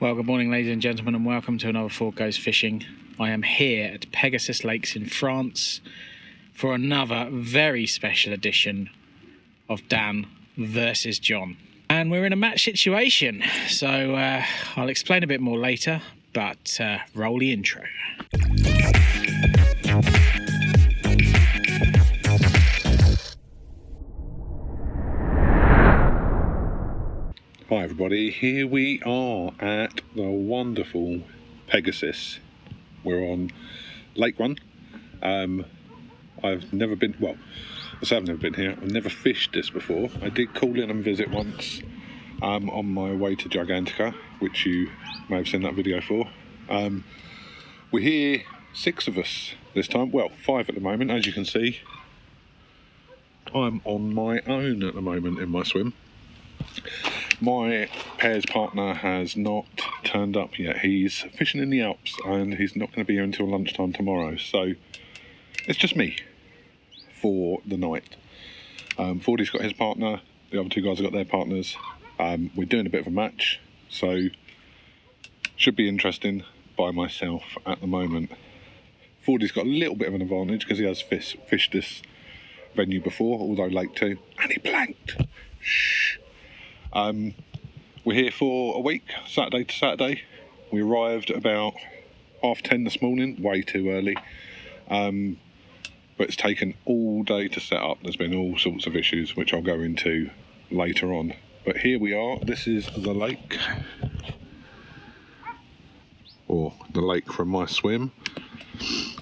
Well, good morning, ladies and gentlemen, and welcome to another Fordy Goes Fishing. I am here at Pegasus Lakes in France for another very special edition of Dan versus John. And we're in a match situation, so I'll explain a bit more later, but roll the intro. Hi everybody, here we are at the wonderful Pegasus. We're on Lake One. I've never been, well, I say I've never been here. I've never fished this before. I did call in and visit once on my way to Gigantica, which you may have seen that video for. We're here, 6 of us this time, well 5 at the moment, as you can see. I'm on my own at the moment in my swim. My pair's partner has not turned up yet. He's fishing in the Alps and he's not going to be here until lunchtime tomorrow. So it's just me for the night. Fordy's got his partner. The other 2 guys have got their partners. We're doing a bit of a match. So should be interesting by myself at the moment. Fordy's got a little bit of an advantage because he has fished this venue before, although Lake 2. And he blanked. Shh. We're here for a week, Saturday to Saturday. We arrived about 10:30 this morning, way too early. But it's taken all day to set up. There's been all sorts of issues, which I'll go into later on. But here we are, this is the lake. Or the lake from my swim.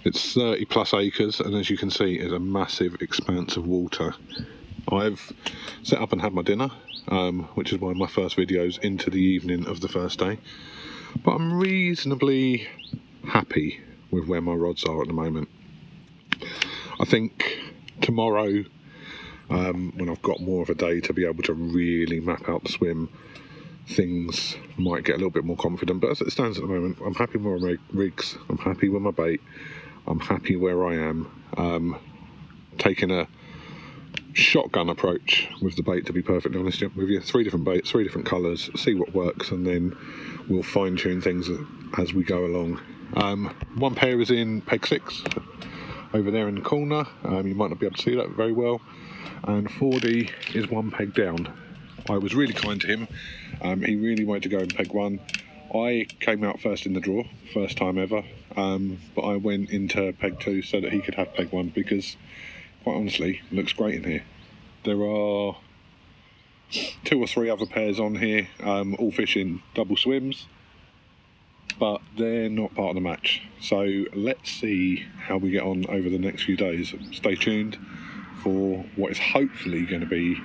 It's 30 plus acres, and as you can see, it's a massive expanse of water. I've set up and had my dinner, which is one of my first videos into the evening of the first day. But I'm reasonably happy with where my rods are at the moment. I think tomorrow, when I've got more of a day to be able to really map out the swim, things might get a little bit more confident. But as it stands at the moment, I'm happy with my rigs, I'm happy with my bait, I'm happy where I am. Taking a shotgun approach with the bait, to be perfectly honest with you. 3 different baits, 3 different colours, see what works, and then we'll fine tune things as we go along. One pair is in peg 6 over there in the corner. You might not be able to see that very well, and Fordy is 1 peg down. I was really kind to him. He really wanted to go in peg 1. I came out first in the draw, first time ever, but I went into peg 2 so that he could have peg 1, because quite honestly, it looks great in here. There are 2 or 3 other pairs on here, all fishing double swims, but they're not part of the match. So let's see how we get on over the next few days. Stay tuned for what is hopefully going to be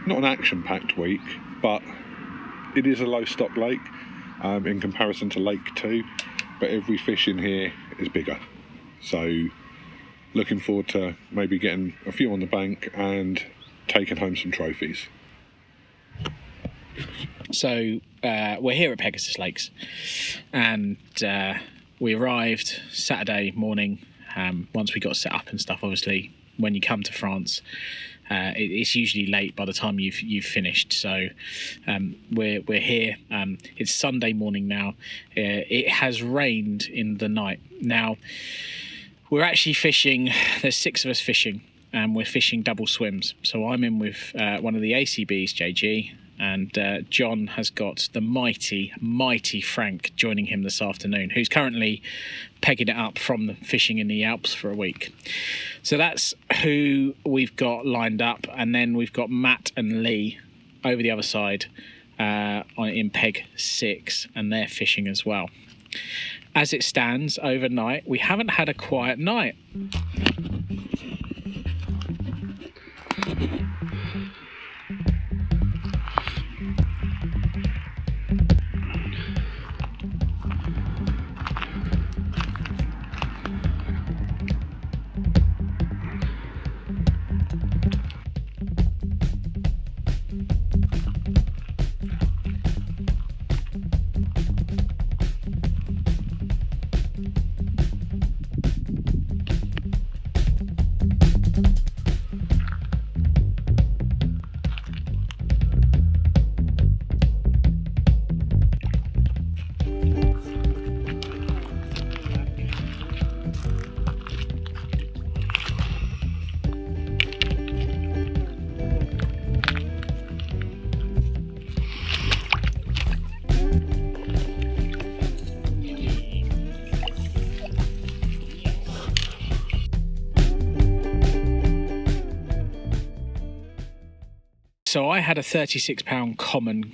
not an action-packed week, but it is a low-stock lake in comparison to Lake 2, but every fish in here is bigger. So looking forward to maybe getting a few on the bank and taking home some trophies. So we're here at Pegasus Lakes, and we arrived Saturday morning. Once we got set up and stuff, obviously when you come to France, it's usually late by the time you've finished. So we're here. It's Sunday morning now. It has rained in the night. Now we're actually fishing. There's 6 of us fishing, and we're fishing double swims. So I'm in with one of the ACBs, JG, and John has got the mighty Frank joining him this afternoon, who's currently pegging it up from the fishing in the Alps for a week. So that's who we've got lined up, and then we've got Matt and Lee over the other side in peg 6, and they're fishing as well. As it stands overnight, we haven't had a quiet night. So I had a £36 common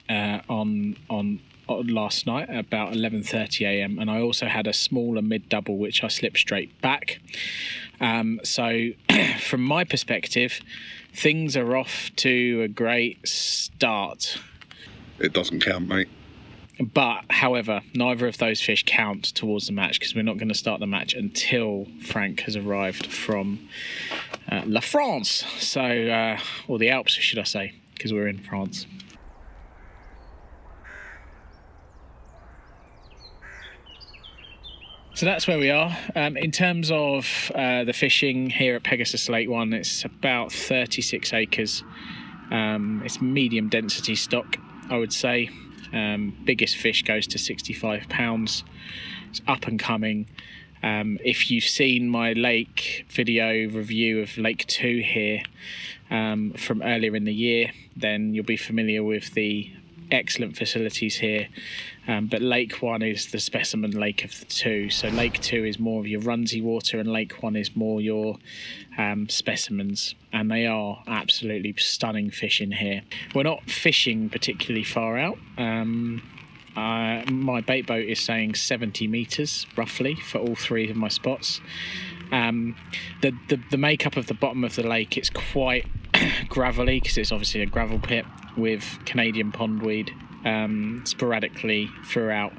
on last night at about 11:30 a.m. and I also had a smaller mid double which I slipped straight back. So from my perspective, things are off to a great start. It doesn't count, mate. But, however, neither of those fish count towards the match because we're not going to start the match until Frank has arrived from La France. So, or the Alps, should I say, because we're in France. So that's where we are. In terms of the fishing here at Pegasus Lake 1, it's about 36 acres. It's medium density stock, I would say. Biggest fish goes to 65 pounds. It's up and coming. If you've seen my lake video review of Lake 2 here from earlier in the year, then you'll be familiar with the excellent facilities here. But Lake 1 is the specimen lake of the two. So Lake 2 is more of your runsy water and Lake 1 is more your specimens. And they are absolutely stunning fish in here. We're not fishing particularly far out. My bait boat is saying 70 metres roughly for all three of my spots. The makeup of the bottom of the lake, it's quite gravelly because it's obviously a gravel pit with Canadian pondweed sporadically throughout.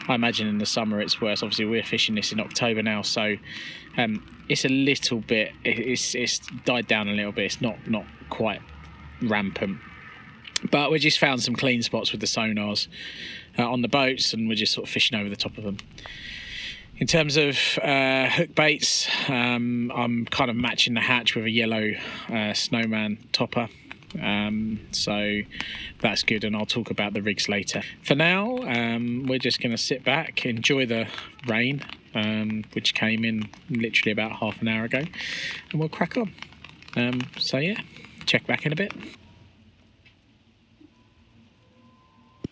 I imagine in the summer it's worse. Obviously we're fishing this in October now, so it's a little bit, it's died down a little bit. It's not quite rampant, but we just found some clean spots with the sonars on the boats and we're just sort of fishing over the top of them. In terms of hook baits, I'm kind of matching the hatch with a yellow snowman topper. So that's good, and I'll talk about the rigs later. For now, we're just going to sit back, enjoy the rain, which came in literally about half an hour ago, and we'll crack on. So yeah, check back in a bit.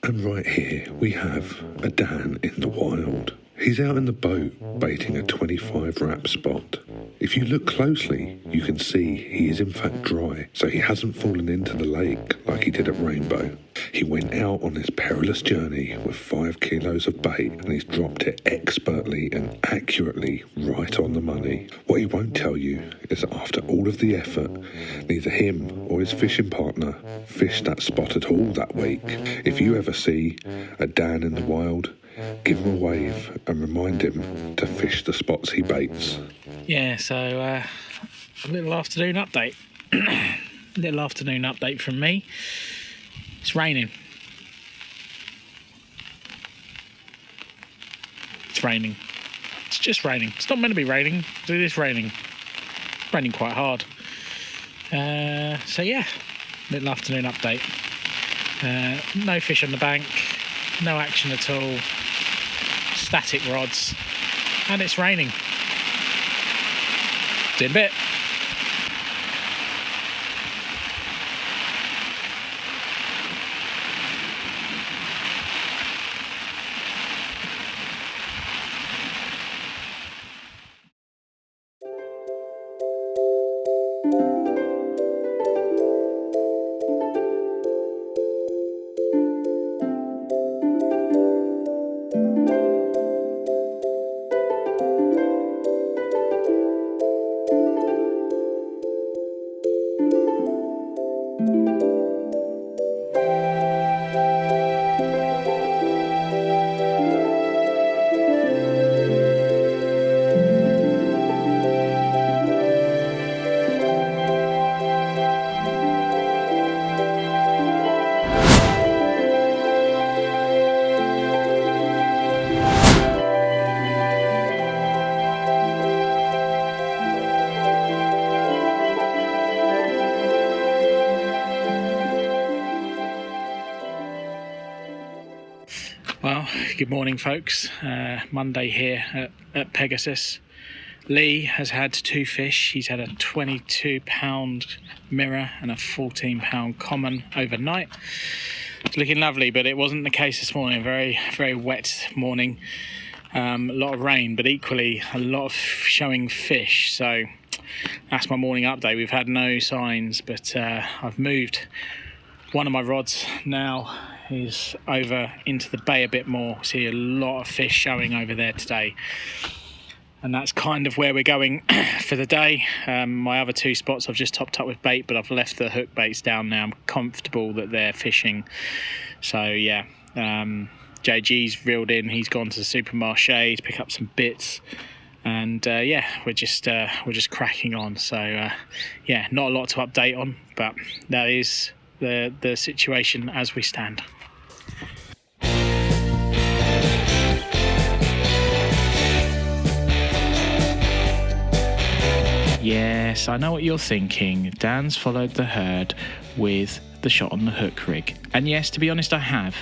And right here we have a Dan in the wild. He's out in the boat baiting a 25 wrap spot. If you look closely, you can see he is in fact dry, so he hasn't fallen into the lake like he did at Rainbow. He went out on his perilous journey with 5 kilos of bait and he's dropped it expertly and accurately right on the money. What he won't tell you is that after all of the effort, neither him or his fishing partner fished that spot at all that week. If you ever see a Dan in the wild, give him a wave and remind him to fish the spots he baits. Yeah, so a little afternoon update. Little afternoon update from me. It's raining. It's raining. It's just raining. It's not meant to be raining. It is raining. It's raining quite hard. So yeah, little afternoon update. No fish on the bank. No action at all. Static rods. And it's raining. See you in a bit. Well, good morning, folks. Monday here at Pegasus. Lee has had 2 fish. He's had a 22-pound mirror and a 14-pound common overnight. It's looking lovely, but it wasn't the case this morning. Very, very wet morning. A lot of rain, but equally a lot of showing fish. So that's my morning update. We've had no signs, but I've moved one of my rods now. Is over into the bay a bit more. See a lot of fish showing over there today, and that's kind of where we're going for the day. My other 2 spots I've just topped up with bait, but I've left the hook baits down now. I'm comfortable that they're fishing, so yeah. JG's reeled in. He's gone to the supermarché to pick up some bits, and yeah, we're just cracking on. So yeah, not a lot to update on, but that is the situation as we stand. Yes, I know what you're thinking. Dan's followed the herd with the shot on the hook rig. And yes, to be honest, I have.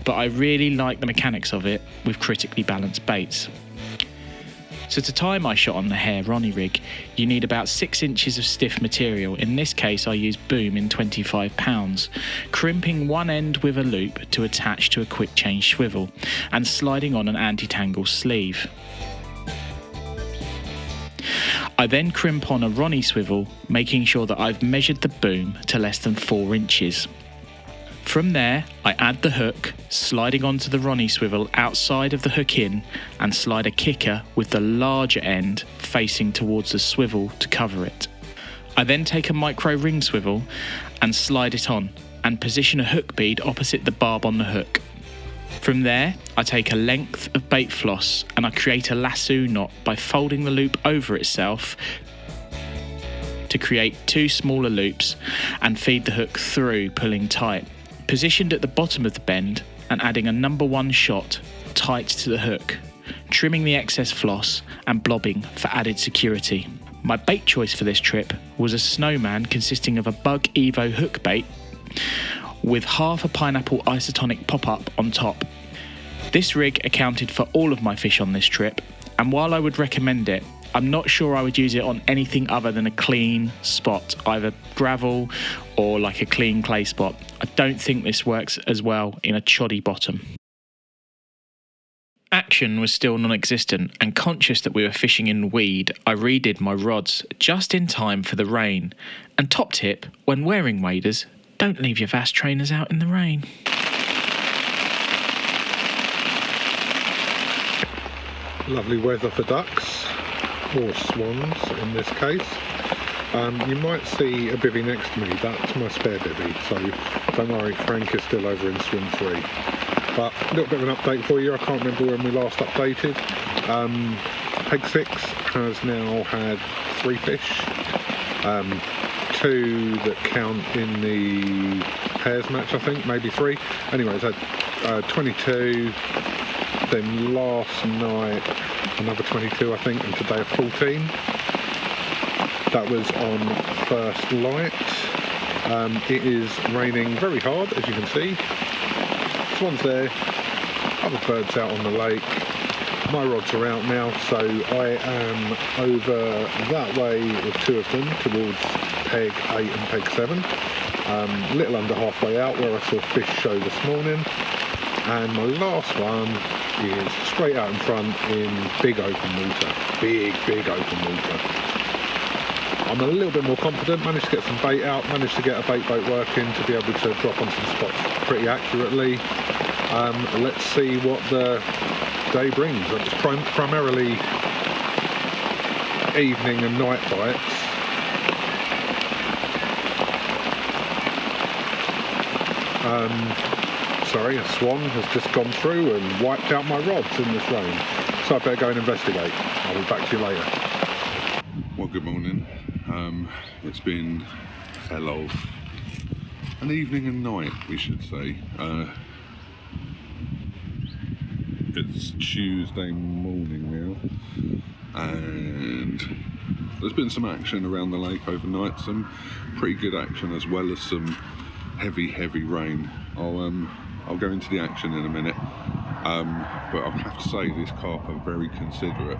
But I really like the mechanics of it with critically balanced baits. So to tie my shot on the hair Ronnie rig, you need about 6 inches of stiff material. In this case, I use boom in 25 pounds, crimping one end with a loop to attach to a quick change swivel, and sliding on an anti-tangle sleeve. I then crimp on a Ronnie swivel, making sure that I've measured the boom to less than 4 inches. From there, I add the hook, sliding onto the Ronnie swivel outside of the hook in, and slide a kicker with the larger end facing towards the swivel to cover it. I then take a micro ring swivel and slide it on, and position a hook bead opposite the barb on the hook. From there, I take a length of bait floss and I create a lasso knot by folding the loop over itself to create 2 smaller loops and feed the hook through, pulling tight. Positioned at the bottom of the bend and adding a number 1 shot tight to the hook, trimming the excess floss and blobbing for added security. My bait choice for this trip was a snowman consisting of a Bug Evo hook bait with half a pineapple isotonic pop-up on top. This rig accounted for all of my fish on this trip, and while I would recommend it, I'm not sure I would use it on anything other than a clean spot, either gravel or like a clean clay spot. I don't think this works as well in a choddy bottom. Action was still non-existent, and conscious that we were fishing in weed, I redid my rods just in time for the rain. And top tip, when wearing waders, don't leave your vast trainers out in the rain. Lovely weather for ducks, or swans in this case. You might see a bivvy next to me. That's my spare bivvy, so don't worry, Frank is still over in swim 3. But a little bit of an update for you. I can't remember when we last updated. Pegasus has now had 3 fish. 2 that count in the pairs match, I think, maybe 3. Anyway, it's had 22, then last night another 22, I think, and today a 14. That was on first light. It is raining very hard, as you can see. Swans there, other birds out on the lake. My rods are out now, so I am over that way with 2 of them towards Peg 8 and Peg 7. A little under halfway out where I saw fish show this morning. And my last one is straight out in front in big open water. Big open water. I'm a little bit more confident, managed to get some bait out, managed to get a bait boat working to be able to drop on some spots pretty accurately. Let's see what the day brings. It's primarily evening and night bites. Sorry, a swan has just gone through and wiped out my rods in this rain. So I better go and investigate. I'll be back to you later. Well, good morning. It's been hell of an evening and night, we should say. It's Tuesday morning now, and there's been some action around the lake overnight, some pretty good action as well as some heavy rain. I'll go into the action in a minute, but I have to say these carp are very considerate.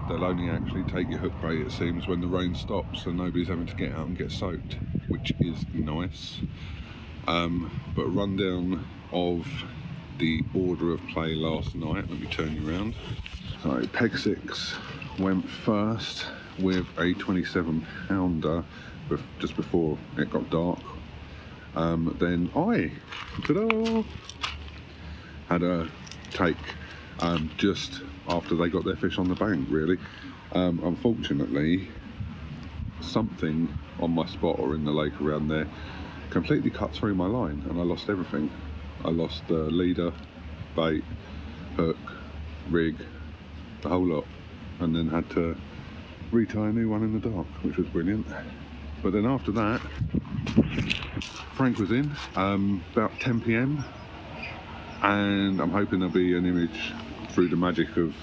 They'll only actually take your hook bait, it seems, when the rain stops and nobody's having to get out and get soaked, which is nice. But a rundown of the order of play last night. Let me turn you around. So Pegasus went first with a 27 pounder just before it got dark. Then I, ta-da, had a take just after they got their fish on the bank, really. Unfortunately, something on my spot or in the lake around there completely cut through my line and I lost everything. I lost the leader, bait, hook, rig, the whole lot, and then had to retie a new one in the dark, which was brilliant. But then after that, Frank was in about 10 p.m. and I'm hoping there'll be an image through the magic of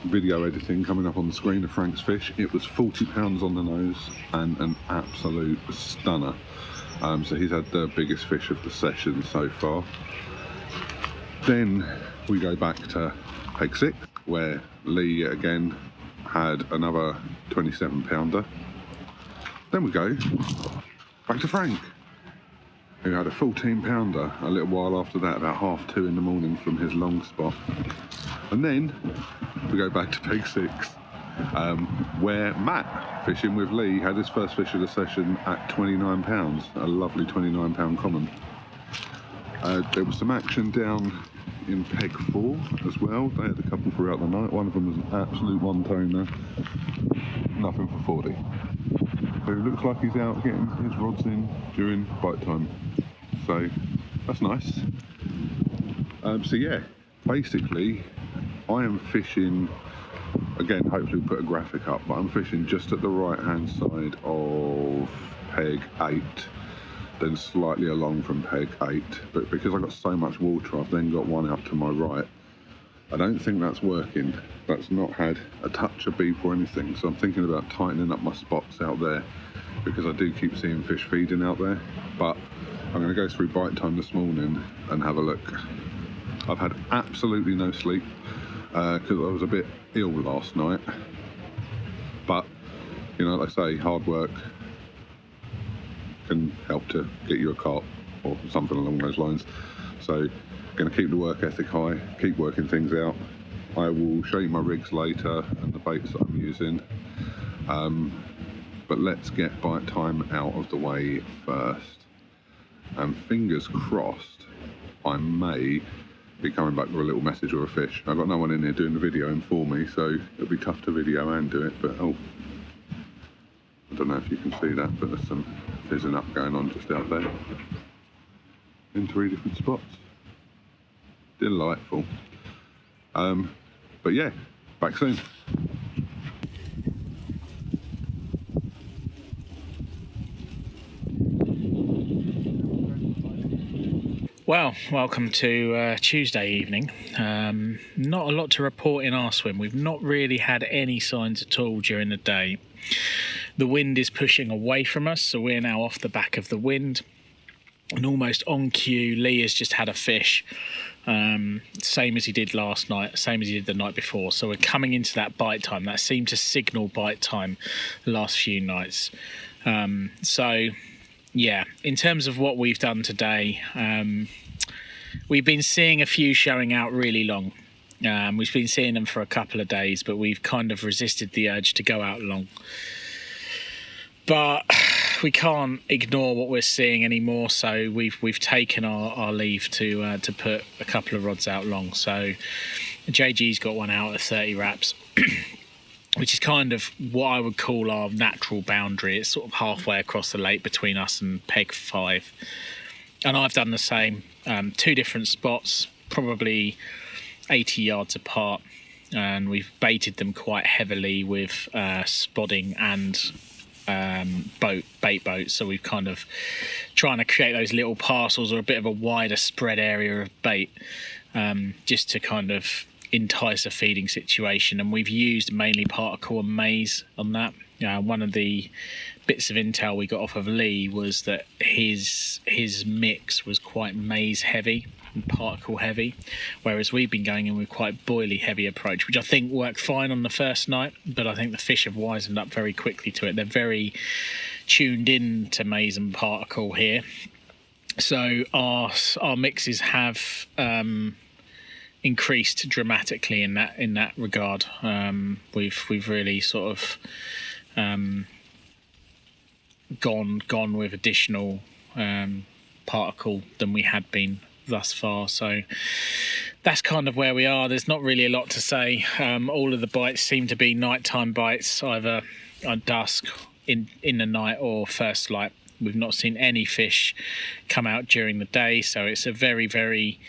video editing coming up on the screen of Frank's fish. It was 40 pounds on the nose and an absolute stunner. So he's had the biggest fish of the session so far. Then we go back to Peg 6, where Lee again had another 27 pounder. Then we go back to Frank, who had a 14 pounder a little while after that, about 2:30 in the morning from his long spot. And then we go back to Peg 6, where Matt, fishing with Lee, had his first fish of the session at 29 pounds, a lovely 29 pound common. There was some action down in Peg 4 as well. They had a couple throughout the night. One of them was an absolute one-toner, nothing for Fordy. So it looks like he's out getting his rods in during bite time. So that's nice. So yeah, basically I am fishing, again, hopefully we'll put a graphic up, but I'm fishing just at the right hand side of Peg 8, then slightly along from Peg 8, but because I've got so much water, I've then got one out to my right. I don't think that's working. That's not had a touch of beep or anything, so I'm thinking about tightening up my spots out there, because I do keep seeing fish feeding out there. But I'm going to go through bite time this morning and have a look. I've had absolutely no sleep because I was a bit ill last night, but you know, like I say, hard work can help to get you a carp or something along those lines. So going to keep the work ethic high, keep working things out. I will show you my rigs later and the baits that I'm using, but let's get bite time out of the way first, and fingers crossed I may be coming back with a little message or a fish. I've got no one in here doing the videoing for me, so it'll be tough to video and do it, but oh, I don't know if you can see that, but there's some fizzing up going on just out there in 3 different spots. Delightful. But yeah, back soon. Well, welcome to Tuesday evening. Not a lot to report in our swim. We've not really had any signs at all during the day. The wind is pushing away from us, so we're now off the back of the wind. And almost on cue, Lee has just had a fish, same as he did last night, same as he did the night before. So we're coming into that bite time. That seemed to signal bite time the last few nights. So yeah, in terms of what we've done today, we've been seeing a few showing out really long. We've been seeing them for a couple of days, but we've kind of resisted the urge to go out long. But we can't ignore what we're seeing anymore, so we've taken our leave to put a couple of rods out long. So JG's got one out at 30 wraps, which is kind of what I would call our natural boundary. It's sort of halfway across the lake between us and Peg 5. And I've done the same, 2 different spots, probably 80 yards apart, and we've baited them quite heavily with spodding and bait boats. So we've kind of trying to create those little parcels or a bit of a wider spread area of bait, just to kind of entice a feeding situation. And we've used mainly particle and maize on that. One of the bits of intel we got off of Lee was that his mix was quite maize heavy and particle heavy, whereas we've been going in with quite boily heavy approach, which I think worked fine on the first night, but I think the fish have wisened up very quickly to it. They're very tuned in to maize and particle here. So our mixes have increased dramatically in that regard. We've really sort of gone with additional particle than we had been thus far. So that's kind of where we are. There's not really a lot to say. All of the bites seem to be nighttime bites, either at dusk, in the night, or first light. We've not seen any fish come out during the day, so it's a very, very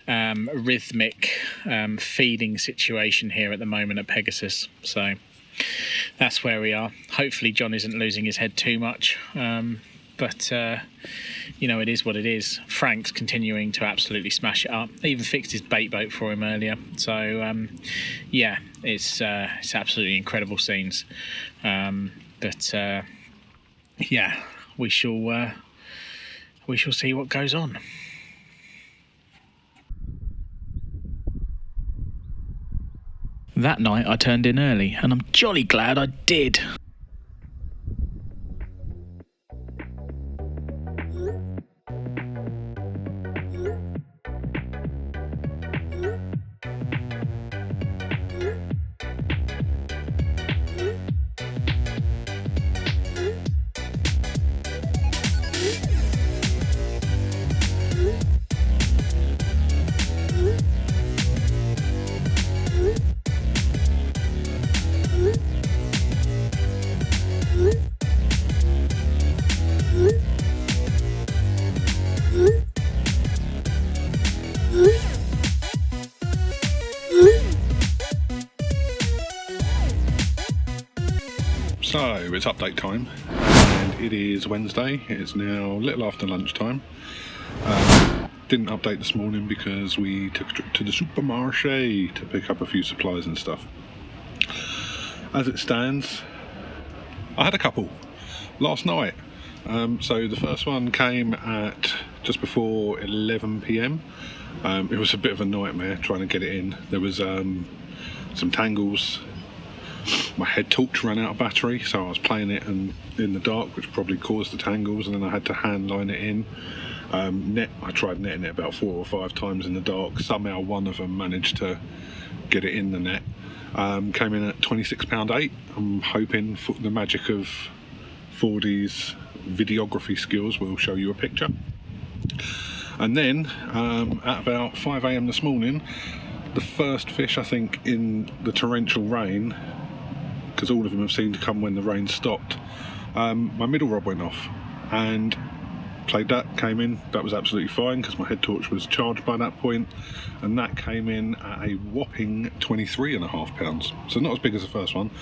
rhythmic feeding situation here at the moment at Pegasus. So that's where we are. Hopefully John isn't losing his head too much, but it is what it is. Frank's continuing to absolutely smash it up. I even fixed his bait boat for him earlier. So it's absolutely incredible scenes. We shall see what goes on. That night I turned in early, and I'm jolly glad I did. So it's update time, and it is Wednesday. It's now a little after lunchtime. Didn't update this morning because we took a trip to the supermarché to pick up a few supplies and stuff. As it stands, I had a couple last night. So the first one came at just before 11 p.m. It was a bit of a nightmare trying to get it in. There was some tangles. My head torch ran out of battery, so I was playing it in the dark, which probably caused the tangles, and then I had to hand line it in. I tried netting it about 4 or 5 times in the dark. Somehow one of them managed to get it in the net. Came in at £26.8. I'm hoping for the magic of Fordy's videography skills will show you a picture. And then at about 5 a.m. this morning, the first fish, I think, in the torrential rain, because all of them have seemed to come when the rain stopped, my middle rod went off, and played that, came in. That was absolutely fine because my head torch was charged by that point, and that came in at a whopping 23.5 pounds. So not as big as the first one,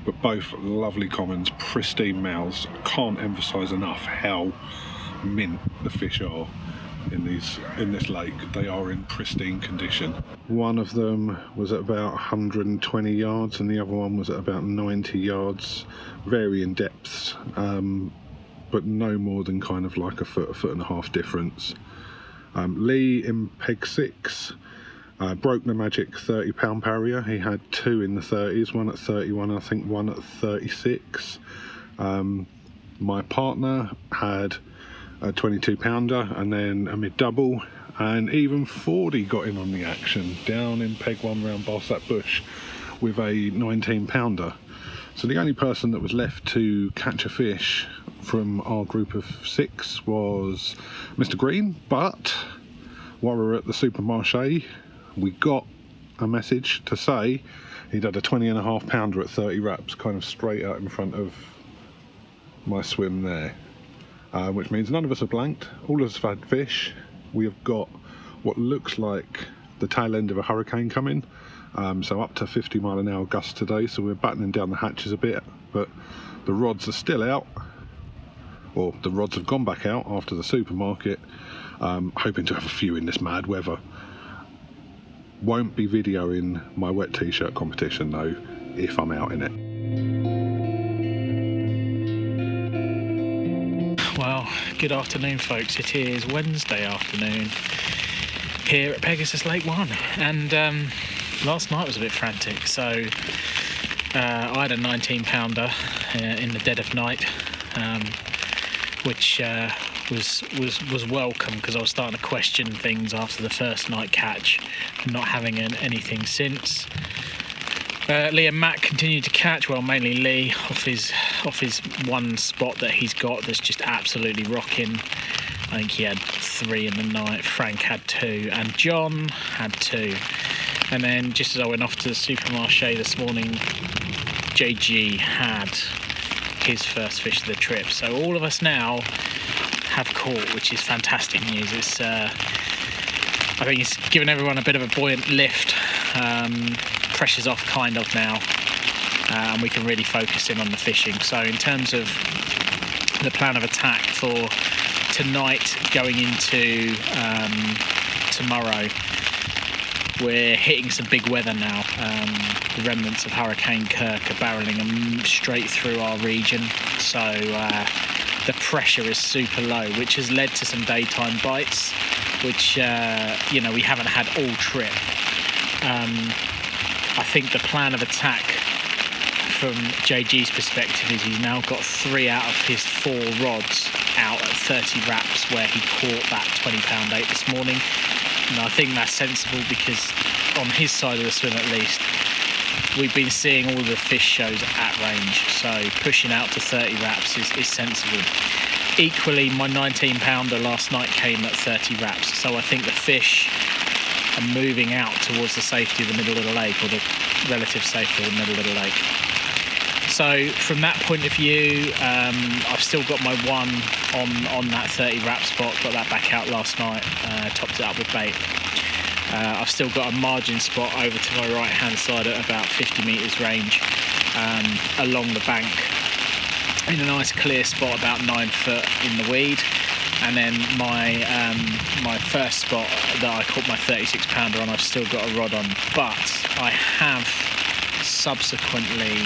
but both lovely commons, pristine mouths. Can't emphasize enough how mint the fish are in this lake. They are in pristine condition. One of them was at about 120 yards and the other one was at about 90 yards, varying depths, but no more than kind of like a foot and a half difference. Lee in Peg 6 broke the magic £30 barrier. He had 2 in the 30s, one at 31, I think one at 36. My partner had a 22 pounder and then a mid double, and even Fordy got in on the action down in Peg 1 round Barsat Bush with a 19 pounder. So the only person that was left to catch a fish from our group of 6 was Mr. Green, but while we were at the supermarché we got a message to say he'd had a 20.5 pounder at 30 wraps, kind of straight out in front of my swim there. Which means none of us are blanked, all of us have had fish. We have got what looks like the tail end of a hurricane coming, so up to 50 mile an hour gusts today, so we're battening down the hatches a bit, but the rods are still out, or the rods have gone back out after the supermarket. Hoping to have a few in this mad weather. Won't be videoing my wet t-shirt competition though, if I'm out in it. Well, good afternoon folks. It is Wednesday afternoon here at Pegasus Lake 1, and last night was a bit frantic, so I had a 19 pounder in the dead of night, which was welcome, because I was starting to question things after the first night catch, not having anything since. Lee and Matt continued to catch, well, mainly Lee, off his one spot that he's got that's just absolutely rocking. I think he had 3 in the night, Frank had 2, and John had 2. And then just as I went off to the supermarché this morning, JG had his first fish of the trip. So all of us now have caught, which is fantastic news. It's I think it's given everyone a bit of a buoyant lift. Pressure's off kind of now, and we can really focus in on the fishing. So in terms of the plan of attack for tonight going into tomorrow, we're hitting some big weather now. The remnants of Hurricane Kirk are barreling them straight through our region, so the pressure is super low, which has led to some daytime bites, which we haven't had all trip. I think the plan of attack from JG's perspective is he's now got 3 out of his 4 rods out at 30 wraps, where he caught that 20-pound 8 this morning. And I think that's sensible, because on his side of the swim at least, we've been seeing all the fish shows at range, so pushing out to 30 wraps is sensible. Equally, my 19-pounder last night came at 30 wraps, so I think the fish are moving out towards the safety of the middle of the lake, or the relative safety of the middle of the lake. So from that point of view, I've still got my one on that 30 wrap spot, got that back out last night, topped it up with bait. I've still got a margin spot over to my right hand side at about 50 metres range, along the bank, in a nice clear spot about 9 foot in the weed. And then my first spot that I caught my 36-pounder on, I've still got a rod on, but I have subsequently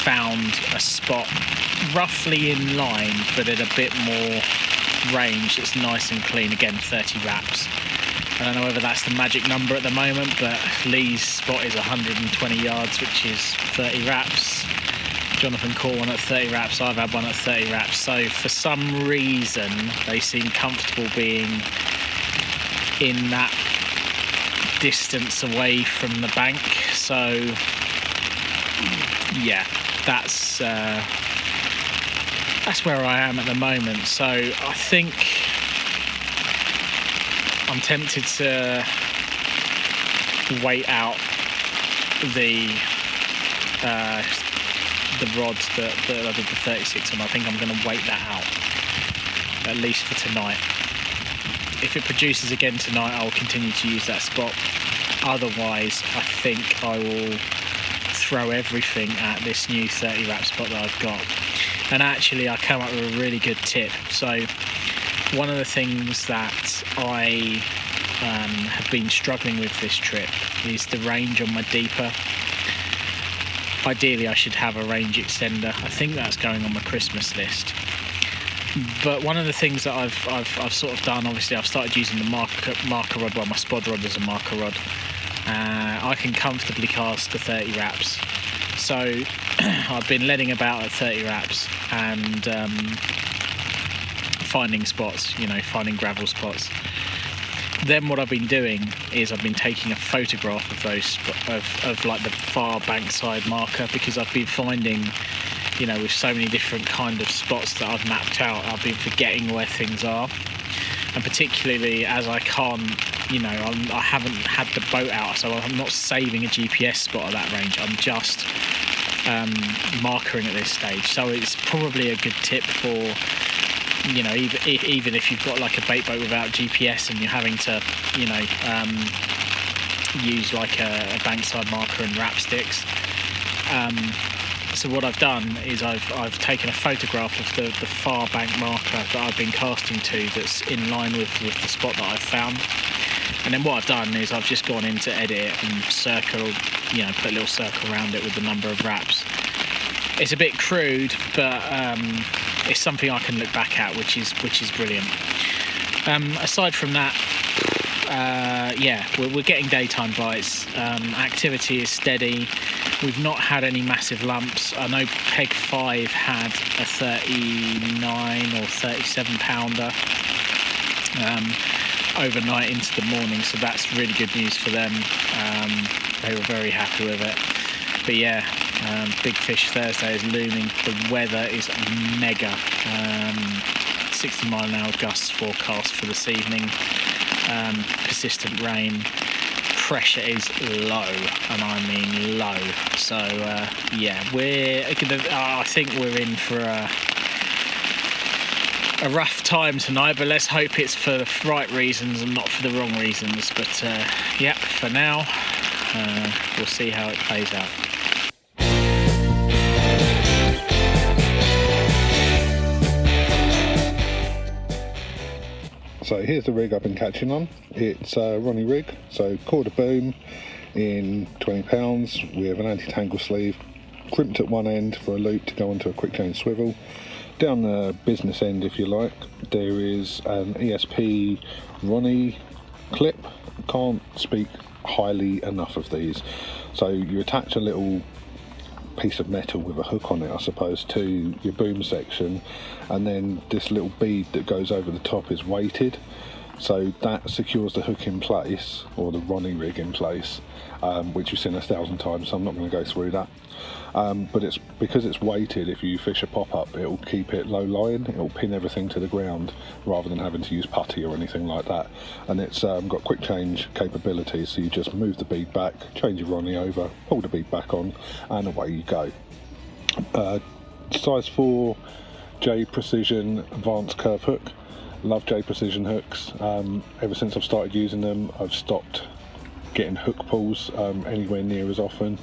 found a spot roughly in line, but at a bit more range. It's nice and clean, again 30 wraps. I don't know whether that's the magic number at the moment, but Lee's spot is 120 yards, which is 30 wraps. Jonathan caught one at 30 wraps, I've had one at 30 wraps, so for some reason they seem comfortable being in that distance away from the bank. So yeah, that's where I am at the moment. So I think I'm tempted to wait out the rod that I did the 36 on. I think I'm going to wait that out, at least for tonight. If it produces again tonight, I'll continue to use that spot. Otherwise, I think I will throw everything at this new 30 wrap spot that I've got. And actually, I came up with a really good tip. So one of the things that I have been struggling with this trip is the range on my deeper. Ideally, I should have a range extender. I think that's going on my Christmas list. But one of the things that I've sort of done, obviously, I've started using the marker rod. Well, my spod rod is a marker rod. I can comfortably cast to 30 wraps. So I've been letting about at 30 wraps and finding spots, finding gravel spots. Then what I've been doing is I've been taking a photograph of those, of like the far bankside marker, because I've been finding, with so many different kind of spots that I've mapped out, I've been forgetting where things are. And particularly as I can't, I haven't had the boat out, so I'm not saving a GPS spot at that range. I'm just markering at this stage. So it's probably a good tip for, even if you've got like a bait boat without GPS and you're having to, use like a bankside marker and wrap sticks. So what I've done is I've taken a photograph of the far bank marker that I've been casting to, that's in line with the spot that I've found. And then what I've done is I've just gone in to edit it and circle, put a little circle around it with the number of wraps. It's a bit crude, but it's something I can look back at, which is brilliant. Aside from that, we're getting daytime bites. Activity is steady. We've not had any massive lumps. I know Peg 5 had a 39 or 37 pounder overnight into the morning, so that's really good news for them. They were very happy with it. But yeah, Big Fish Thursday is looming. The weather is mega. 60 mile an hour gusts forecast for this evening. Persistent rain. Pressure is low, and I mean low. So yeah, I think we're in for a rough time tonight, but let's hope it's for the right reasons and not for the wrong reasons. But yeah, for now, we'll see how it plays out. So here's the rig I've been catching on. It's a Ronnie rig, so quarter boom in 20 pounds with an anti-tangle sleeve, crimped at one end for a loop to go onto a quick chain swivel. Down the business end, if you like, there is an ESP Ronnie clip. Can't speak highly enough of these. So you attach a little piece of metal with a hook on it, I suppose, to your boom section, and then this little bead that goes over the top is weighted, so that secures the hook in place, or the Ronnie rig in place, which you've seen 1,000 times, so I'm not going to go through that. But it's because it's weighted, if you fish a pop-up, it'll keep it low lying, it'll pin everything to the ground rather than having to use putty or anything like that. And it's got quick change capabilities, so you just move the bead back, change your Ronnie over, pull the bead back on, and away you go. Size 4 J Precision advanced curve hook. Love J Precision hooks. Ever since I've started using them, I've stopped getting hook pulls anywhere near as often.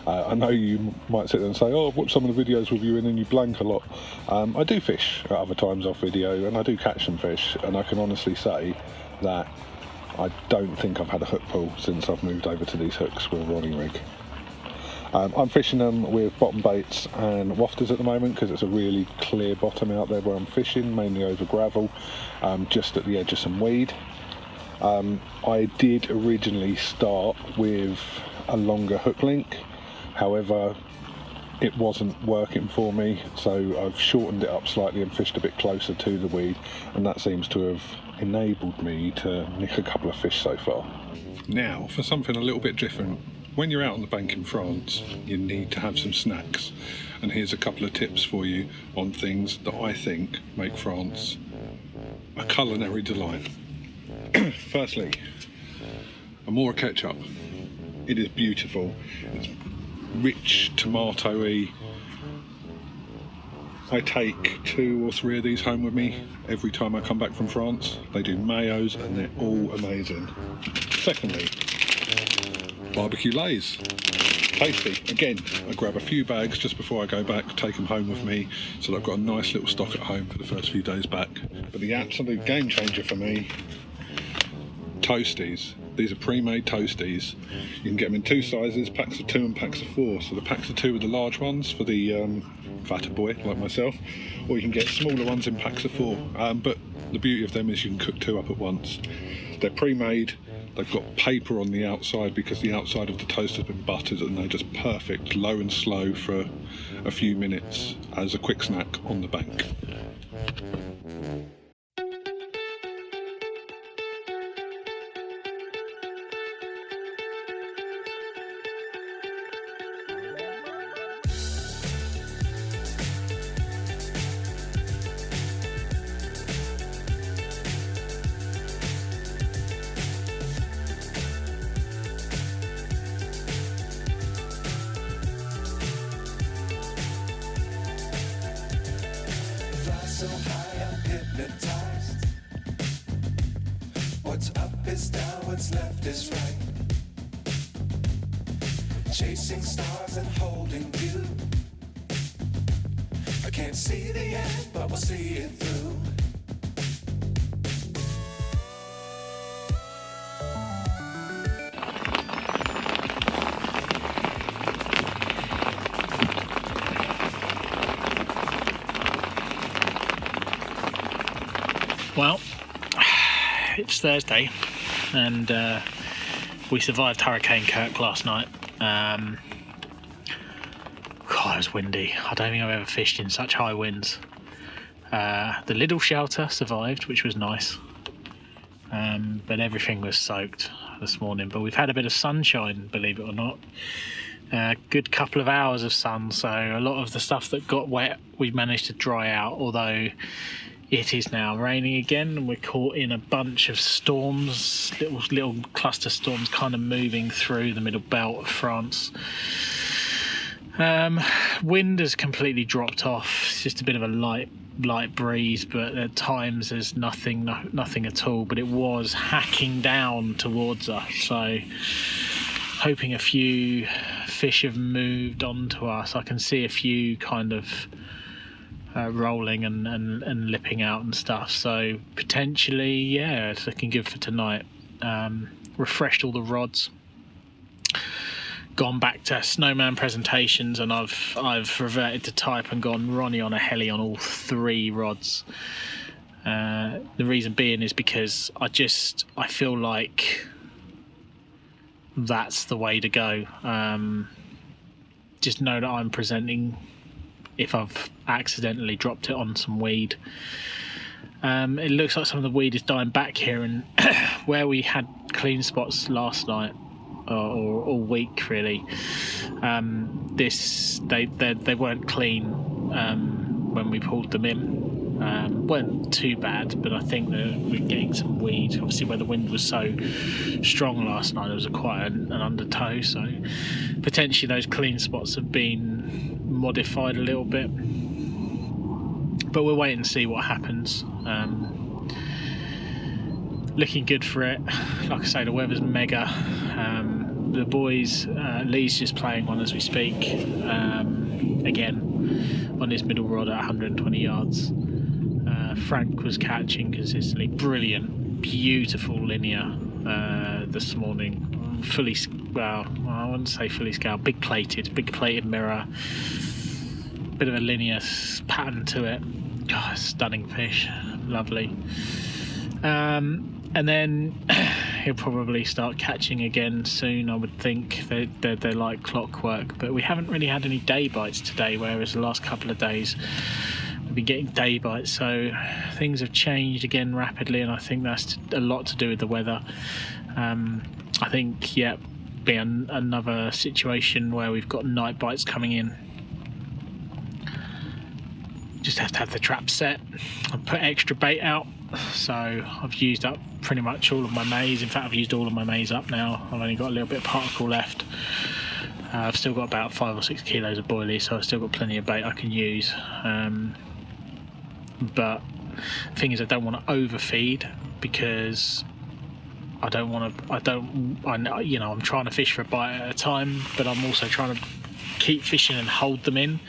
I know you might sit there and say, oh, I've watched some of the videos with you and then you blank a lot. I do fish at other times off video, and I do catch some fish, and I can honestly say that I don't think I've had a hook pull since I've moved over to these hooks with a Ronnie rig. I'm fishing them with bottom baits and wafters at the moment because it's a really clear bottom out there where I'm fishing, mainly over gravel, just at the edge of some weed. I did originally start with a longer hook link, however it wasn't working for me, so I've shortened it up slightly and fished a bit closer to the weed, and that seems to have enabled me to nick a couple of fish so far. Now for something a little bit different. When you're out on the bank in France, you need to have some snacks, and here's a couple of tips for you on things that I think make France a culinary delight. Firstly, Amora ketchup. It is beautiful. It's rich, tomatoey. I take 2 or 3 of these home with me every time I come back from France. They do mayos and they're all amazing. Secondly, barbecue lays. Tasty. Again, I grab a few bags just before I go back, take them home with me, so that I've got a nice little stock at home for the first few days back. But the absolute game changer for me, toasties. These are pre-made toasties. You can get them in 2 sizes, packs of 2 and packs of 4. So the packs of 2 are the large ones for the fatter boy like myself, or you can get smaller ones in packs of 4. But the beauty of them is you can cook 2 up at once. They're pre-made. They've got paper on the outside because the outside of the toast has been buttered, and they're just perfect, low and slow for a few minutes as a quick snack on the bank. So high I'm hypnotized. What's up is down, what's left is right. Chasing stars and holding you. I can't see the end, but we'll see it through. Well, it's Thursday, and we survived Hurricane Kirk last night. it was windy. I don't think I've ever fished in such high winds. The little shelter survived, which was nice, but everything was soaked this morning. But we've had a bit of sunshine, believe it or not. Good couple of hours of sun, so a lot of the stuff that got wet we've managed to dry out, although it is now raining again and we're caught in a bunch of storms, little cluster storms kind of moving through the middle belt of France. Wind has completely dropped off. It's just a bit of a light breeze, but at times there's nothing at all, but it was hacking down towards us, so hoping a few fish have moved onto us. I can see a few kind of rolling and lipping out and stuff, so potentially, yeah, it's looking good for tonight. Refreshed all the rods, gone back to snowman presentations, and I've reverted to type and gone Ronnie on a heli on all 3 rods. The reason being is because I feel like that's the way to go. Just know that I'm presenting if I've accidentally dropped it on some weed. It looks like some of the weed is dying back here, and where we had clean spots last night or all week really, they weren't clean when we pulled them in. Weren't too bad, but I think that we're getting some weed. Obviously, where the wind was so strong last night, there was quite an undertow, so potentially those clean spots have been modified a little bit. But we'll wait and see what happens. Looking good for it. Like I say, the weather's mega. The boys, Lee's just playing one as we speak. Again, on his middle rod at 120 yards. Frank was catching consistently. Brilliant, beautiful linear this morning. I wouldn't say fully scaled, big plated mirror. Bit of a linear pattern to it. God, stunning fish, lovely. And then he'll probably start catching again soon, I would think. They're like clockwork, but we haven't really had any day bites today, whereas the last couple of days we've been getting day bites, so things have changed again rapidly, and I think that's a lot to do with the weather. I think, yeah, be another situation where we've got night bites coming in. Just have to have the trap set and put extra bait out. So I've used up pretty much all of my maize. In fact, I've used all of my maize up now. I've only got a little bit of particle left. I've still got about 5 or 6 kilos of boilies, so I've still got plenty of bait I can use. But the thing is, I don't want to overfeed, because I'm trying to fish for a bite at a time, but I'm also trying to keep fishing and hold them in,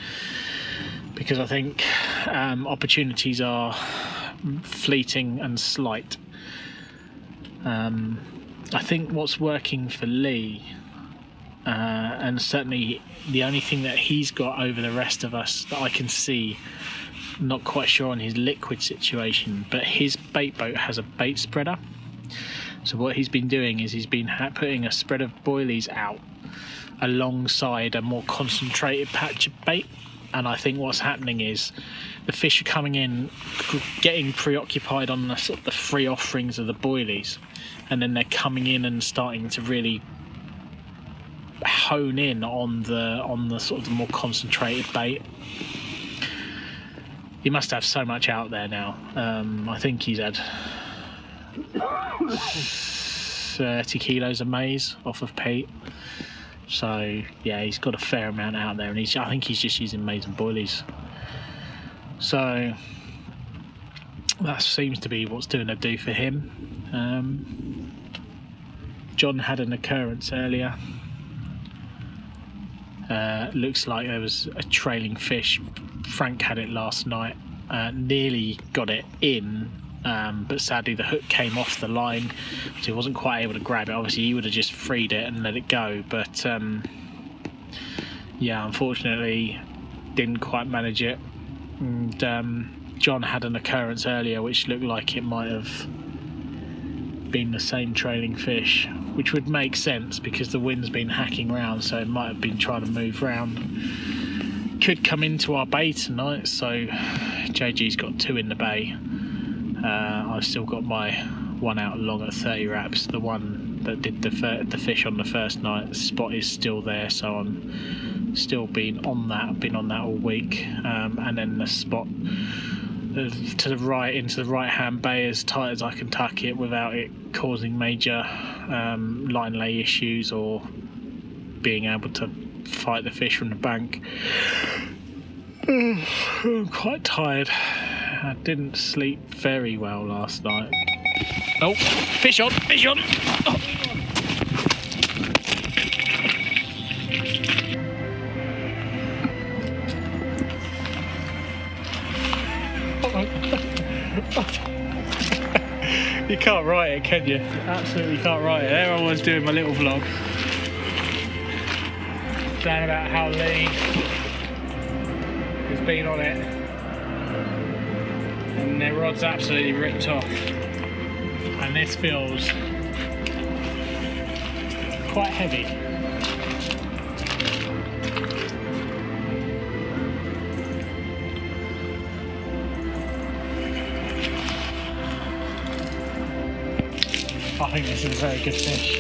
because I think opportunities are fleeting and slight. I think what's working for Lee, and certainly the only thing that he's got over the rest of us that I can see, not quite sure on his liquid situation, but his bait boat has a bait spreader. So what he's been doing is he's been putting a spread of boilies out alongside a more concentrated patch of bait, and I think what's happening is the fish are coming in, getting preoccupied on the sort of the free offerings of the boilies, and then they're coming in and starting to really hone in on the sort of the more concentrated bait. He must have so much out there now. I think he's had 30 kilos of maize off of Pete. So yeah, he's got a fair amount out there, and I think he's just using maize and boilies. So that seems to be what's doing a do for him. John had an occurrence earlier. Looks like there was a trailing fish. Frank had it last night, nearly got it in, but sadly the hook came off the line, so he wasn't quite able to grab it. Obviously he would have just freed it and let it go, but yeah, unfortunately didn't quite manage it. And John had an occurrence earlier which looked like it might have been the same trailing fish, which would make sense because the wind's been hacking round, so it might have been trying to move round. could come into our bay tonight, so JG's got 2 in the bay. I've still got my one out long at 30 wraps, the one that did the fish on the first night. The spot is still there, so I'm still been on that all week. And then the spot to the right, into the right hand bay, as tight as I can tuck it without it causing major line lay issues or being able to fight the fish from the bank. I'm quite tired. I didn't sleep very well last night. Oh, fish on, fish on! Oh. You can't write it, can you? You absolutely can't write it. There I was doing my little vlog, saying about how Lee has been on it, and their rod's absolutely ripped off, and this feels quite heavy. I think this is a very good fish.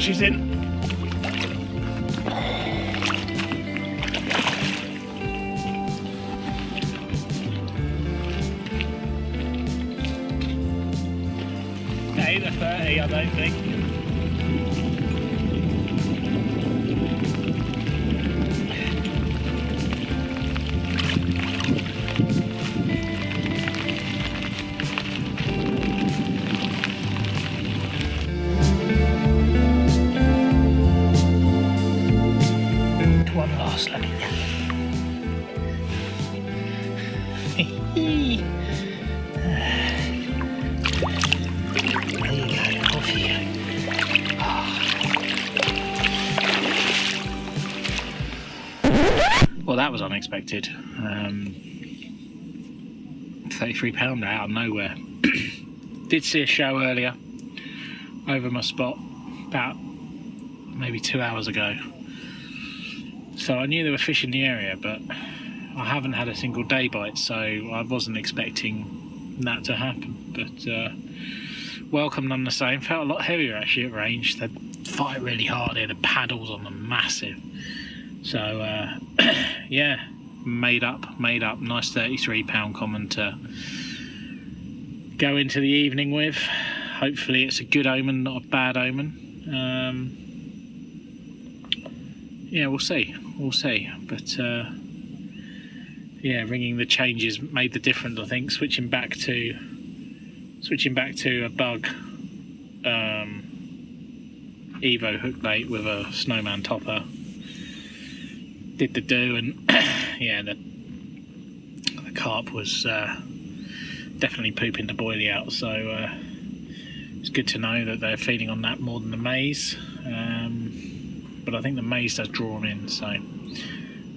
She's in. That ain't a 30, I don't think. Well, that was unexpected. 33 pounder out of nowhere. Did see a show earlier over my spot about maybe 2 hours ago, so I knew there were fish in the area, but I haven't had a single day bite, so I wasn't expecting that to happen. But welcome none the same. Felt a lot heavier actually at range. They fight really hard here. The paddles on them massive. So yeah, made up. Nice 33 pound common to go into the evening with. Hopefully it's a good omen, not a bad omen. Yeah, we'll see. But yeah, ringing the changes made the difference, I think. Switching back to a bug Evo hook bait with a snowman topper did the do, and yeah, the carp was definitely pooping the boilie out, so it's good to know that they're feeding on that more than the maize, but I think the maize does draw them in, so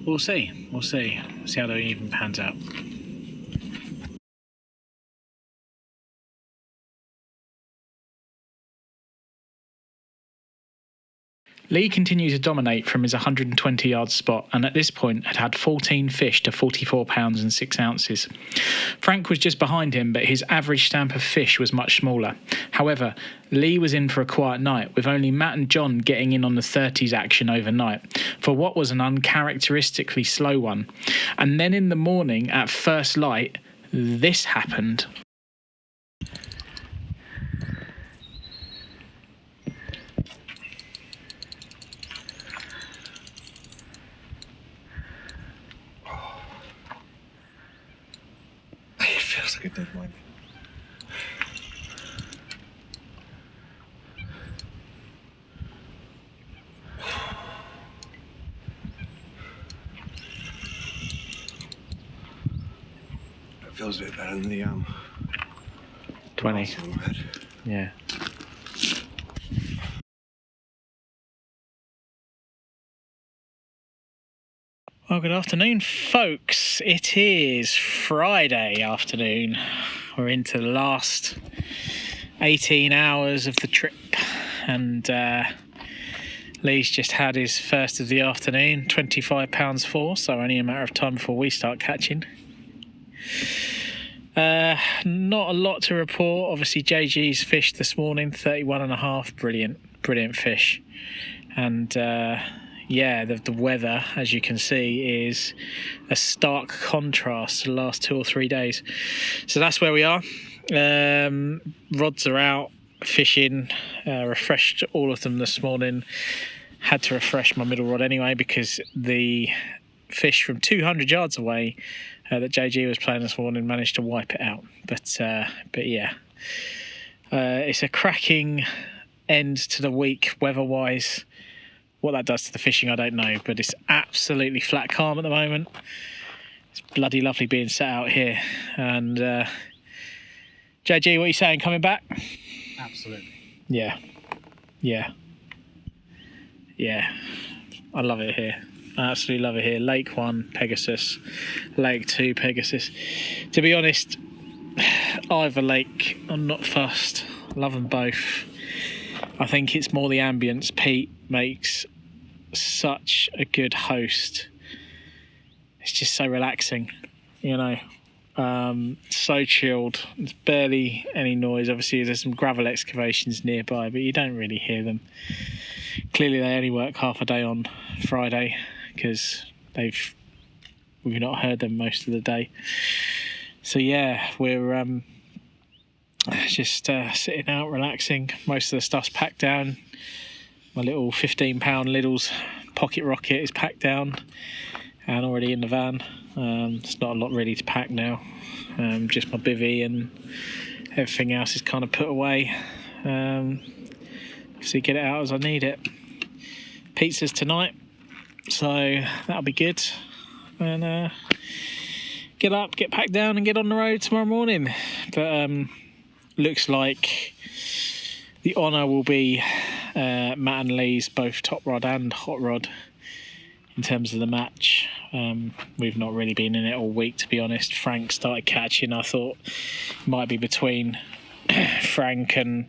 we'll see how the evening pans out. Lee continued to dominate from his 120 yard spot and at this point had 14 fish to 44 pounds and 6 ounces. Frank was just behind him, but his average stamp of fish was much smaller. However, Lee was in for a quiet night, with only Matt and John getting in on the 30s action overnight for what was an uncharacteristically slow one. And then in the morning, at first light, this happened. It feels like a dead one. It feels a bit better than the 20. last one we had. Yeah. Well, good afternoon, folks. It is Friday afternoon. We're into the last 18 hours of the trip, and Lee's just had his first of the afternoon, 25 pounds 4, so only a matter of time before we start catching. Not a lot to report. Obviously, JG's fished this morning, 31.5, brilliant fish, and yeah, the weather, as you can see, is a stark contrast to the last 2 or 3 days. So that's where we are. Rods are out, fishing, refreshed all of them this morning. Had to refresh my middle rod anyway because the fish from 200 yards away that JG was playing this morning managed to wipe it out. But yeah, it's a cracking end to the week weather-wise. What that does to the fishing, I don't know, but it's absolutely flat calm at the moment. It's bloody lovely being sat out here. And JG, what are you saying? Coming back? Absolutely. Yeah. I love it here. I absolutely love it here. Lake 1, Pegasus. Lake 2, Pegasus. To be honest, either lake, I'm not fussed. Love them both. I think it's more the ambience. Pete makes such a good host. It's just so relaxing, you know. So chilled. There's barely any noise. Obviously there's some gravel excavations nearby, but you don't really hear them. Clearly they only work half a day on Friday because we've not heard them most of the day. So yeah, we're just sitting out relaxing. Most of the stuff's packed down. My little 15-pound Lidl's pocket rocket is packed down and already in the van. There's not a lot really to pack now. Just my bivvy and everything else is kind of put away. So get it out as I need it. Pizza's tonight, so that'll be good. And get up, get packed down and get on the road tomorrow morning. But looks like the honour will be Matt and Lee's both top rod and hot rod in terms of the match. We've not really been in it all week, to be honest. Frank started catching. I thought it might be between Frank and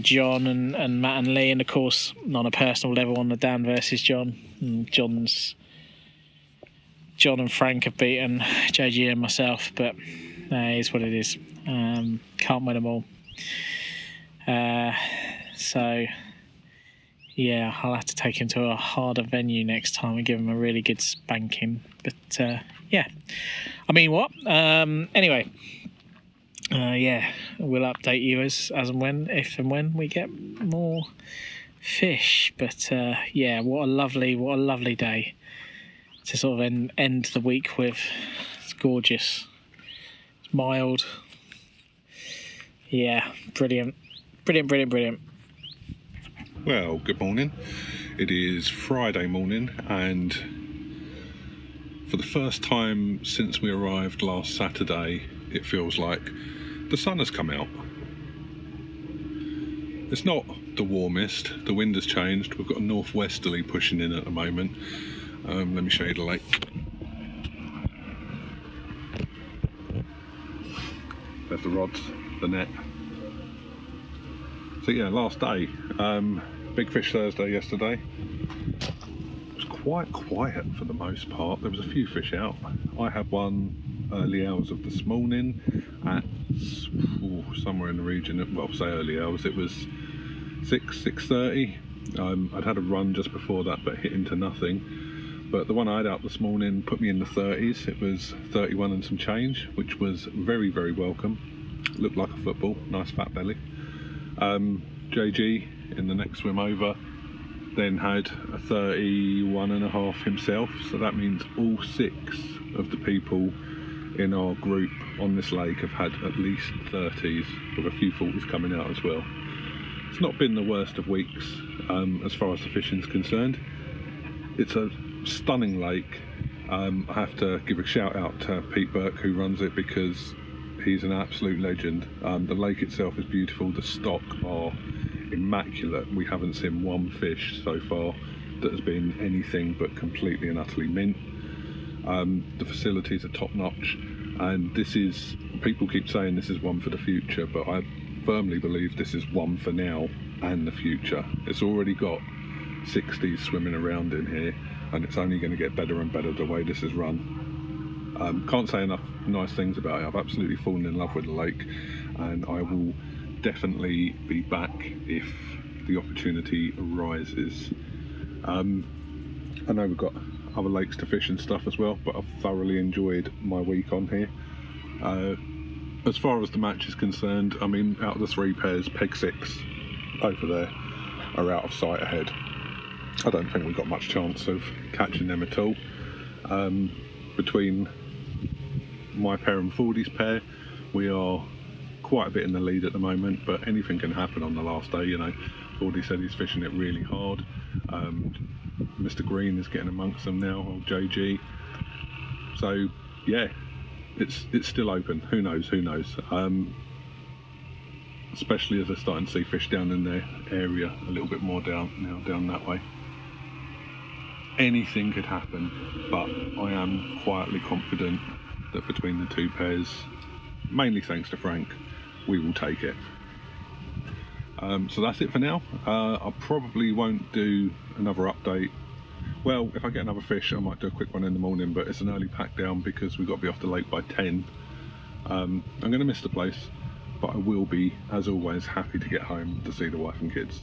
John and Matt and Lee, and of course on a personal level on the Dan versus John. And John and Frank have beaten JG and myself, but it is what it is. Can't win them all. So yeah, I'll have to take him to a harder venue next time and give him a really good spanking. But yeah, I mean what? Anyway, yeah, we'll update you as and when, if and when we get more fish. But yeah, what a lovely day to sort of end the week with. It's gorgeous. It's mild. Yeah, brilliant. Well, good morning. It is Friday morning, and for the first time since we arrived last Saturday, it feels like the sun has come out. It's not the warmest, the wind has changed. We've got a northwesterly pushing in at the moment. Let me show you the lake. the rods, the net. So yeah, last day. Big Fish Thursday yesterday. It was quite quiet for the most part. There was a few fish out. I had one early hours of this morning at somewhere in the region of, well, say early hours, it was 6:30. I'd had a run just before that but hit into nothing. But the one I had out this morning put me in the 30s. It was 31 and some change, which was very, very welcome. Looked like a football, nice fat belly. JG in the next swim over then had a 31 and a half himself, so that means all 6 of the people in our group on this lake have had at least 30s, with a few 40s coming out as well. It's not been the worst of weeks as far as the fishing's concerned. It's a stunning lake. I have to give a shout out to Pete Burke who runs it, because he's an absolute legend. The lake itself is beautiful, the stock are immaculate. We haven't seen one fish so far that has been anything but completely and utterly mint. The facilities are top notch, and this is, people keep saying this is one for the future, but I firmly believe this is one for now and the future. It's already got 60s swimming around in here, and it's only going to get better and better the way this is run. Can't say enough nice things about it. I've absolutely fallen in love with the lake, and I will definitely be back if the opportunity arises. I know we've got other lakes to fish and stuff as well, but I've thoroughly enjoyed my week on here. As far as the match is concerned, I mean, out of the 3 pairs, Peg 6 over there are out of sight ahead. I don't think we've got much chance of catching them at all. Between my pair and Fordy's pair, we are quite a bit in the lead at the moment, but anything can happen on the last day, you know. Fordy said he's fishing it really hard. Mr. Green is getting amongst them now, old JG. So yeah, it's still open. Who knows? Especially as they're starting to see fish down in their area a little bit more down that way. Anything could happen, but I am quietly confident that between the 2 pairs, mainly thanks to Frank, we will take it. So that's it for now. I probably won't do another update. Well, if I get another fish, I might do a quick one in the morning, but it's an early pack down because we've got to be off the lake by 10. I'm going to miss the place, but I will be, as always, happy to get home to see the wife and kids.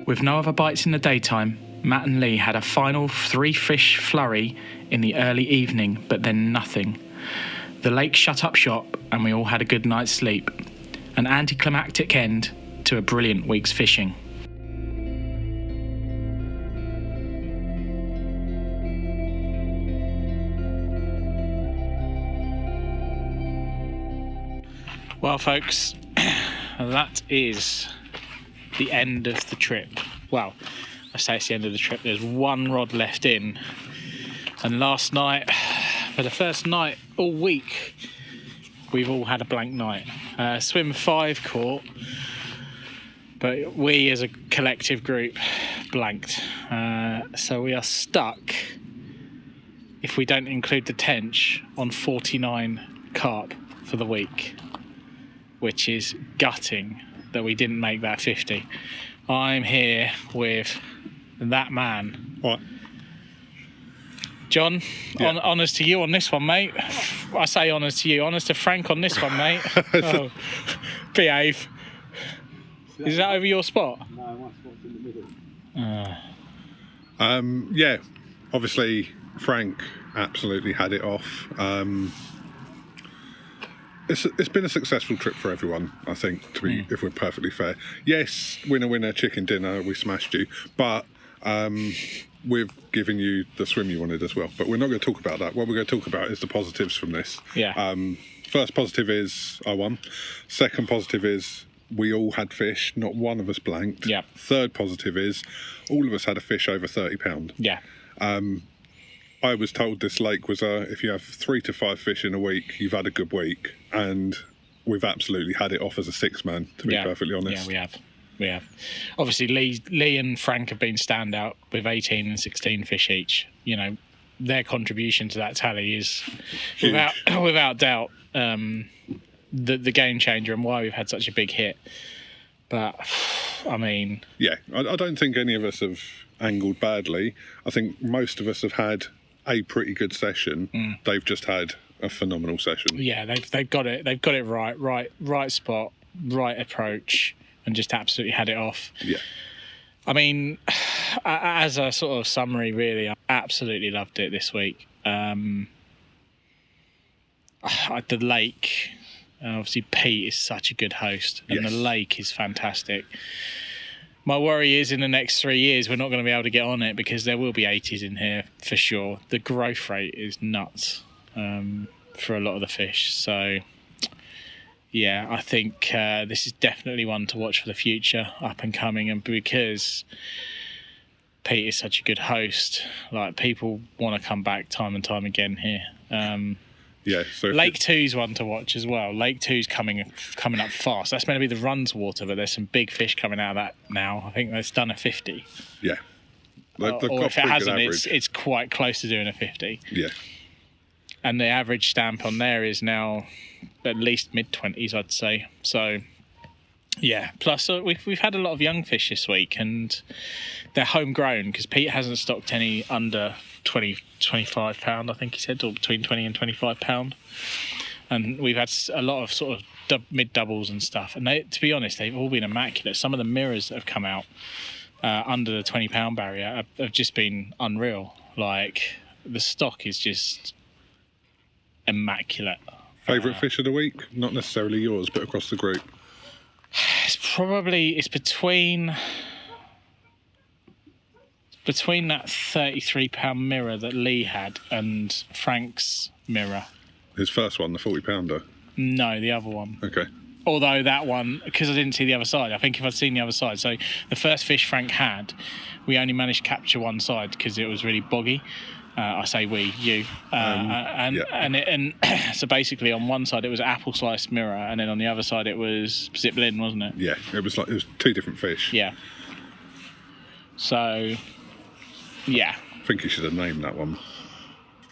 With no other bites in the daytime, Matt and Lee had a final 3 fish flurry in the early evening, but then nothing. The lake shut up shop and we all had a good night's sleep. An anticlimactic end to a brilliant week's fishing. Well, folks, that is the end of the trip. Well, I say it's the end of the trip. There's 1 rod left in. And last night, for the first night all week, we've all had a blank night. Swim 5 caught, but we as a collective group blanked. So we are stuck, if we don't include the tench, on 49 carp for the week, which is gutting that we didn't make that 50. I'm here with that man. What? John, Yeah. honours to you on this one, mate. I say honours to you. Honours to Frank on this one, mate. Oh, behave. Is that over your spot? No, my spot's in the middle. Yeah, obviously Frank absolutely had it off. It's been a successful trip for everyone, I think, to be if we're perfectly fair. Yes, winner, chicken dinner, we smashed you, but we've given you the swim you wanted as well. But we're not going to talk about that. What we're going to talk about is the positives from this. Yeah. First positive is I won. Second positive is we all had fish, not one of us blanked. Yeah. Third positive is all of us had a fish over £30. Yeah. I was told this lake was if you have 3 to 5 fish in a week, you've had a good week, and we've absolutely had it off as a 6-man, to be perfectly honest. Yeah, we have. Obviously, Lee and Frank have been standout with 18 and 16 fish each. You know, their contribution to that tally is without doubt the game changer and why we've had such a big hit. But I mean, Yeah, I don't think any of us have angled badly. I think most of us have had a pretty good session. They've just had a phenomenal session. yeah, they've got it. They've got it right spot, right approach, and just absolutely had it off. Yeah. I mean, as a sort of summary, really, I absolutely loved it this week. The lake, obviously, Pete is such a good host, and Yes. the lake is fantastic. My worry is in the next 3 years, we're not going to be able to get on it because there will be 80s in here for sure. The growth rate is nuts for a lot of the fish. So, yeah, I think this is definitely one to watch for the future, up and coming. And because Pete is such a good host, like, people want to come back time and time again here. Yeah. So Lake 2's one to watch as well. Lake 2's coming up fast. That's meant to be the runs water, but there's some big fish coming out of that now. I think that's done a 50. yeah. They've Or got if it pretty hasn't, good average. it's quite close to doing a 50. Yeah. And the average stamp on there is now at least mid-20s, I'd say. So, yeah. Plus, we've had a lot of young fish this week, and they're homegrown because Pete hasn't stocked any under 20, 25 pound, I think he said, or between 20 and 25 pound. And we've had a lot of sort of mid doubles and stuff. And they, to be honest, they've all been immaculate. Some of the mirrors that have come out under the 20 pound barrier have just been unreal. Like, the stock is just immaculate. Favourite fish of the week? Not necessarily yours, but across the group. It's between that 33 pound mirror that Lee had and Frank's mirror. His first one, the 40 pounder. No, the other one. Okay. Although that one, because I didn't see the other side, I think if I'd seen the other side. So the first fish Frank had, we only managed to capture one side because it was really boggy. I say we, you, and so basically on one side it was apple slice mirror, and then on the other side it was ziplin, wasn't it? Yeah, it was two different fish. Yeah. So, yeah, I think you should have named that one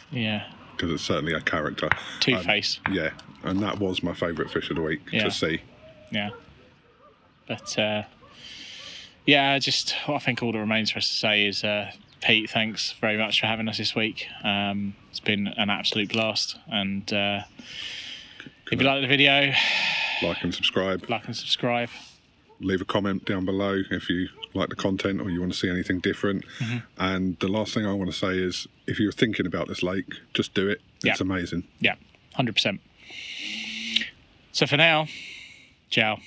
yeah. because it's certainly a character. Two-Face. Yeah, and that was my favourite fish of the week Yeah. to see. Yeah. But yeah, I think all that remains for us to say is Pete, thanks very much for having us this week. It's been an absolute blast, and if you like the video, Like and subscribe. Leave a comment down below if you like the content or you want to see anything different. And the last thing I want to say is, if you're thinking about this lake, just do it. Yeah. It's amazing. Yeah, 100%. So for now, ciao.